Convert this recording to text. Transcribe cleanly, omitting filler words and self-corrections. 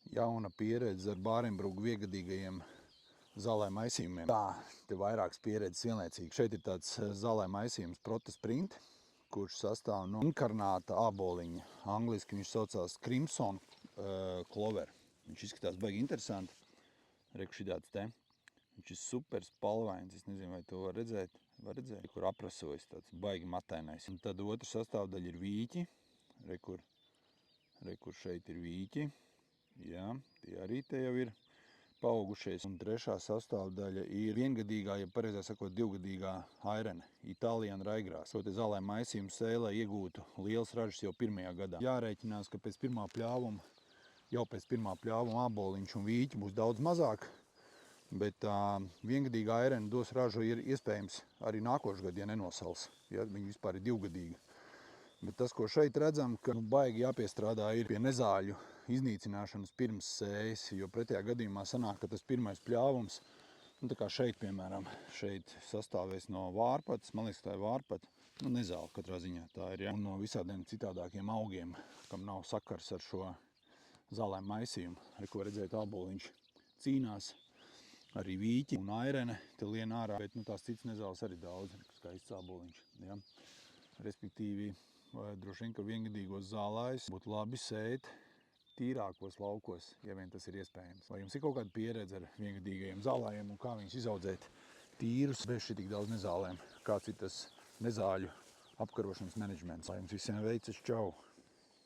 Jauna pieredze ar Bārenbrugu viegadīgajiem zālē maisījumiem. Tā, te vairākas pieredzes vienlaicīgi. Šeit ir tāds zālē maisījums Protosprint, kurš sastāv no inkarnāta āboliņa. Angliski viņš saucās Crimson Clover. Viņš izskatās baigi interesanti. Reku šitāds te. Viņš ir super spalvains. Es nezinu, vai to var redzēt. Var redzēt, kur aprasojas tāds baigi matainais. Un tad otra sastāvdaļa ir vīķi. Rekur šeit ir vīķi. Jā, tie arī te jau ir paaugušies. Un trešā sastāvdaļa ir viengadīgā, ja pareizāk sakot, divgadīgā airene, Italian Raigrās. Šo te zālē maisījumu sēlē iegūtu liels ražas jau pirmajā gadā. Jārēķinās, ka pēc pirmā pļāvuma āboliņš un vīķi būs daudz mazāk, bet viengadīgā airene dos ražu ir iespējams arī nākošu gadu, ja nenosals, ja viņi vispār ir divgadīgi. Bet tas, ko šeit redzam, ka baigi jāpiestrādā ir pie nezāļu iznīcināšanas pirms sējas, jo pretējā gadījumā sanāk, ka tas pirmais pļāvums, tā kā šeit, piemēram, šeit sastāvēs no vārpatas, man liekas, tā ir vārpata, nezāle katrā ziņā tā ir, ja? Un no visādiem citādākiem augiem, kam nav sakars ar šo zālēm maisījumu, ar ko redzēt āboliņš cīnās, arī vīķi un airene te lien ārā, bet tās citas nezāles arī daudz, skaists āboliņš, ja? Respektīvi, droši vien, ka viengadīgos zālājus būtu labi sēt tīrākos laukos, ja vien tas ir iespējams. Vai jums ir kaut kāda pieredze ar viengadīgajiem zālājiem un kā viņus izaudzēt tīrus bez šitik daudz nezālēm? Kāds ir tas nezāļu apkarošanas menedžments? Lai jums visiem veicas, čau!